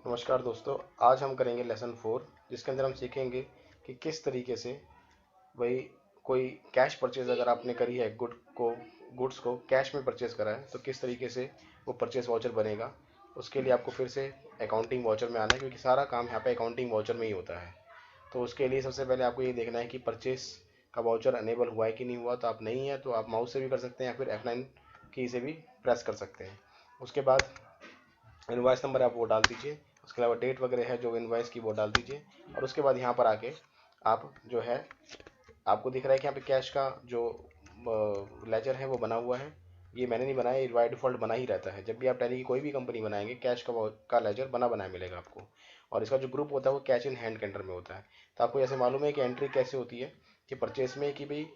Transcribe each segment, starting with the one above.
नमस्कार दोस्तों। आज हम करेंगे लेसन 4 जिसके अंदर हम सीखेंगे कि किस तरीके से वही कोई कैश परचेज अगर आपने करी है गुड्स को कैश में परचेज करा है तो किस तरीके से वो परचेज वाउचर बनेगा। उसके लिए आपको फिर से अकाउंटिंग वाउचर में आना है क्योंकि सारा काम यहाँ पे अकाउंटिंग वाउचर में ही होता है। तो उसके लिए सबसे पहले आपको ये देखना है कि परचेस का वाउचर अनेबल हुआ है कि नहीं हुआ। तो आप नहीं है तो आप माउस से भी कर सकते हैं या फिर F9 की से भी प्रेस कर सकते हैं। उसके बाद इनवॉइस नंबर आप वो डाल दीजिए। उसके अलावा डेट वगैरह है जो इनवॉइस की वो डाल दीजिए। और उसके बाद यहाँ पर आके आप जो है आपको दिख रहा है कि यहाँ पे कैश का जो लेजर है वो बना हुआ है। ये मैंने नहीं बनाया, ये बाय डिफॉल्ट बना ही रहता है। जब भी आप टैली की कोई भी कंपनी बनाएंगे कैश का लेजर बना बनाया मिलेगा आपको। और इसका जो ग्रुप होता है वो कैश इन हैंड के अंडर में होता है। तो आपको ऐसे मालूम है कि एंट्री कैसे होती है कि परचेस में कि भाई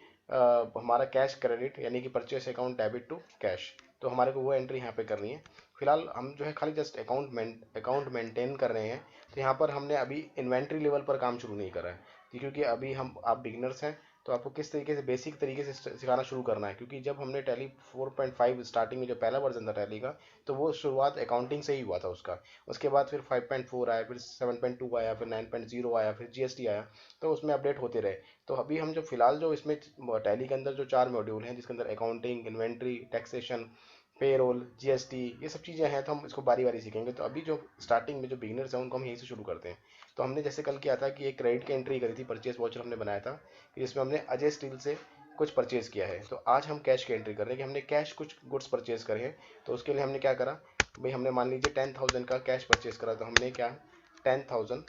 हमारा कैश क्रेडिट यानी कि purchase account debit to cash. तो हमारे को वो एंट्री यहाँ पे करनी है। फिलहाल हम जो है खाली जस्ट अकाउंट मेंटेन कर रहे हैं। तो यहाँ पर हमने अभी इन्वेंट्री लेवल पर काम शुरू नहीं करा है क्योंकि अभी आप बिगनर्स हैं। तो आपको किस तरीके से बेसिक तरीके से सिखाना शुरू करना है क्योंकि जब हमने टैली 4.5 स्टार्टिंग में जो पहला वर्जन था टैली का तो वो शुरुआत अकाउंटिंग से ही हुआ था उसका। उसके बाद फिर 5.4 आया, फिर 7.2 आया, फिर 9.0 आया, फिर जीएसटी आया। तो उसमें अपडेट होते रहे। तो अभी हम जो फिलहाल जो इसमें टैली के अंदर जो 4 मॉड्यूल हैं जिसके अंदर accounting, inventory, taxation, payroll, GST, ये सब चीज़ें हैं। तो हम इसको बारी बारी सीखेंगे। तो अभी जो स्टार्टिंग में जो बिगिनर्स हैं उनको हम यहीं से शुरू करते हैं। तो हमने जैसे कल किया था कि एक क्रेडिट की एंट्री करी थी, परचेज वाउचर हमने बनाया था जिसमें हमने अजय स्टील से कुछ परचेज किया है। तो आज हम कैश की एंट्री कर रहे हैं कि हमने कैश कुछ गुड्स परचेज करे हैं। तो उसके लिए हमने क्या करा भाई, हमने मान लीजिए 10,000 का कैश परचेज करा। तो हमने क्या 10,000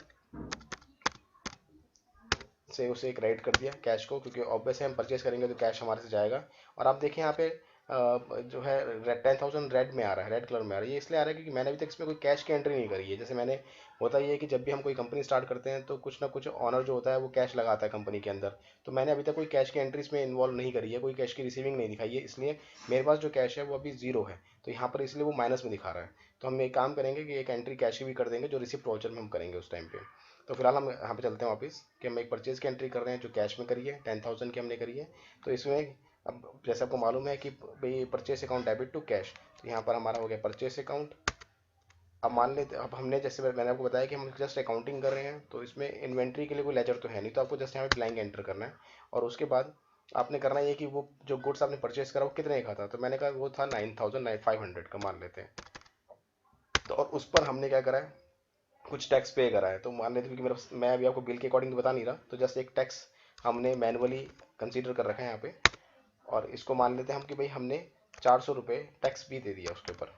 से उसे क्रेडिट कर दिया कैश को क्योंकि ऑब्वियस है हम परचेज करेंगे तो कैश हमारे से जाएगा। और आप देखें यहाँ पे जो है 10,000 रेड में आ रहा है, रेड कलर में आ रहा है। ये इसलिए आ रहा है क्योंकि मैंने अभी तक इसमें कोई कैश की एंट्री नहीं करी है। जैसे मैंने होता ये है कि जब भी हम कोई कंपनी स्टार्ट करते हैं तो कुछ ना कुछ ऑनर जो होता है वो कैश लगाता है कंपनी के अंदर। तो मैंने अभी तक कोई कैश की एंट्री इसमें इन्वॉल्व नहीं करी है, कोई कैश की रिसीविंग नहीं दिखाई है। इसलिए मेरे पास जो कैश है वो अभी जीरो है। तो यहाँ पर इसलिए वो माइनस में दिखा रहा है। तो हम एक काम करेंगे कि एक एंट्री कैश की भी कर देंगे जो रिसिप्ट वाउचर में हम करेंगे उस टाइम पे। तो फिलहाल हम यहाँ पे चलते हैं वापस कि हम एक परचेज की एंट्री कर रहे हैं जो कैश में करी है, 10,000 की हमने करी है। तो इसमें अब जैसे आपको मालूम है कि भाई purchase account debit to cash. तो यहाँ पर हमारा हो गया परचेस अकाउंट। अब मान लेते, अब हमने जैसे मैंने आपको बताया कि हम जस्ट अकाउंटिंग कर रहे हैं तो इसमें इन्वेंट्री के लिए कोई लेजर तो है नहीं। तो आपको जस्ट यहाँ पे ब्लैंक एंटर करना है। और उसके बाद आपने करना ये कि वो जो गुड्स आपने परचेस करा वो कितने का था। तो मैंने कहा वो था 9,500 का मान लेते हैं। तो और उस पर हमने क्या करा है, कुछ टैक्स पे करा है। तो मान लेते हैं कि मेरा, मैं अभी आपको बिल के अकॉर्डिंग तो बता नहीं रहा, तो जस्ट एक टैक्स हमने मैनुअली कंसीडर कर रखा है यहाँ पे। और इसको मान लेते हैं हम कि भाई हमने 400 रुपये टैक्स भी दे दिया उसके ऊपर।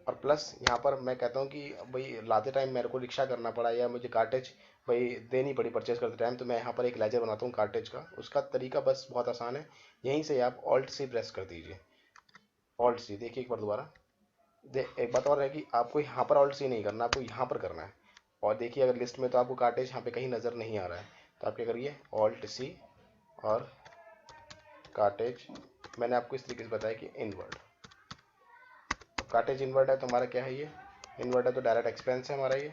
और प्लस यहाँ पर मैं कहता हूँ कि भाई लाते टाइम मेरे को रिक्शा करना पड़ा या मुझे कार्टेज भाई देनी पड़ी परचेज करते टाइम, तो मैं यहाँ पर एक लेजर बनाता हूँ कार्टेज का। उसका तरीका बस बहुत आसान है। यहीं से आप ऑल्ट सी प्रेस कर दीजिए। ऑल्ट सी देखिए एक बार दोबारा। एक बात और है कि आपको यहाँ पर ऑल्ट सी नहीं करना, आपको यहाँ पर करना है। और देखिए अगर लिस्ट में तो आपको कार्टेज यहाँ पे कहीं नज़र नहीं आ रहा है। तो आप क्या करिए ऑल्ट सी और कार्टेज। मैंने आपको इस तरीके से बताया कि इनवर्ड, कार्टेज इनवर्ड है तो हमारा क्या है, ये इनवर्ड है तो डायरेक्ट एक्सपेंस है हमारा। ये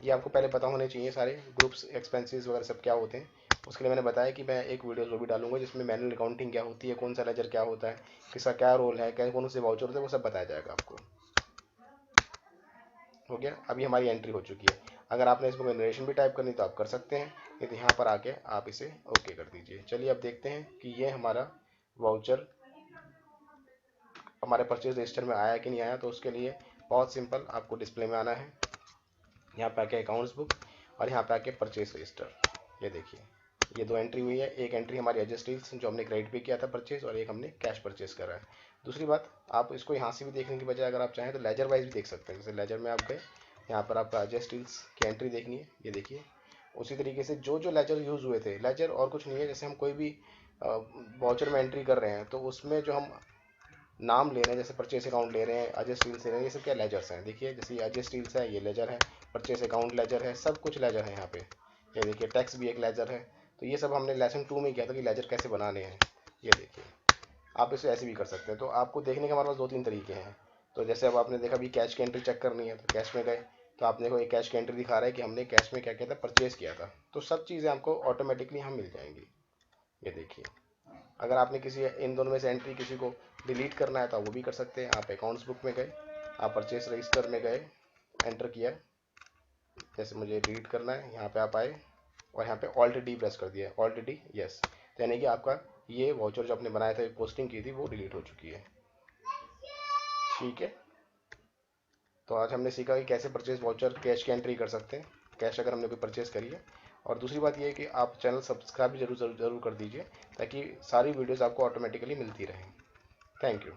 आपको पहले पता होने चाहिए सारे ग्रुप्स एक्सपेंसेस वगैरह सब क्या होते हैं। उसके लिए मैंने बताया कि मैं एक वीडियो जो भी डालूंगा जिसमें मैनुअल अकाउंटिंग क्या होती है, कौन सा लेजर क्या होता है, किसका क्या रोल है, क्या कौन से वाउचर होते हैं, वो सब बताया जाएगा आपको। हो गया, अभी हमारी एंट्री हो चुकी है। अगर आपने इसमें कोई नरेशन भी टाइप करनी तो आप कर सकते हैं, नहीं तो यहाँ पर आके आप इसे ओके कर दीजिए। चलिए अब देखते हैं कि ये हमारा वाउचर हमारे परचेज रजिस्टर में आया कि नहीं आया। तो उसके लिए बहुत सिंपल, आपको डिस्प्ले में आना है, यहाँ पे आके अकाउंट्स बुक और यहाँ पे आके परचेज रजिस्टर। ये देखिए ये दो एंट्री हुई है। एक एंट्री हमारी एज स्टील्स जो हमने क्रेडिट पे किया था परचेज, और एक हमने कैश परचेज करा है। दूसरी बात, आप इसको यहाँ से भी देखने की बजाय अगर आप चाहें तो लेजर वाइज भी देख सकते हैं। जैसे लेजर में आप गए, यहाँ पर आपको एज स्टील्स की एंट्री देखनी है, ये देखिए। उसी तरीके से जो जो लेजर यूज़ हुए थे, लेजर और कुछ नहीं है, जैसे हम कोई भी वाउचर में एंट्री कर रहे हैं तो उसमें जो हम नाम ले रहे हैं, जैसे परचेस अकाउंट ले रहे हैं, अजय स्टील्स ले रहे हैं, ये सब क्या लेजर्स हैं। देखिए जैसे ये अजय स्टील्स है, ये लेजर है, परचेस अकाउंट लेजर है, सब कुछ लेजर है यहाँ पे। ये देखिए टैक्स भी एक लेजर है। तो ये सब हमने लेसन 2 में किया था कि लेजर कैसे बनाने हैं। ये देखिए आप इसे ऐसे भी कर सकते हैं। तो आपको देखने के हमारे पास दो तीन तरीके हैं। तो जैसे अब आपने देखा भी कैश की एंट्री चेक करनी है तो कैश में गए, तो आपने को एक कैश की एंट्री दिखा रहा है कि हमने कैश में क्या किया था, परचेज किया था। तो सब चीज़ें आपको ऑटोमेटिकली हम मिल जाएंगी। ये देखिए अगर आपने किसी इन दोनों में से एंट्री किसी को डिलीट करना है तो आप वो भी कर सकते हैं। आप अकाउंट्स बुक में गए, आप परचेस रजिस्टर में गए, एंटर किया, जैसे मुझे डिलीट करना है, यहाँ पे आप आए और यहाँ पे ऑल्ट डी प्रेस कर दिया, ऑल्ट डी, यस, यानी कि आपका ये वाउचर जो आपने बनाया था, पोस्टिंग की थी, वो डिलीट हो चुकी है। ठीक है, तो आज हमने सीखा कि कैसे परचेज वाउचर कैश की एंट्री कर सकते हैं, कैश अगर हमने कोई परचेज करी है। और दूसरी बात ये है कि आप चैनल सब्सक्राइब भी जरूर कर दीजिए, ताकि सारी वीडियोस आपको ऑटोमेटिकली मिलती रहें। Thank you.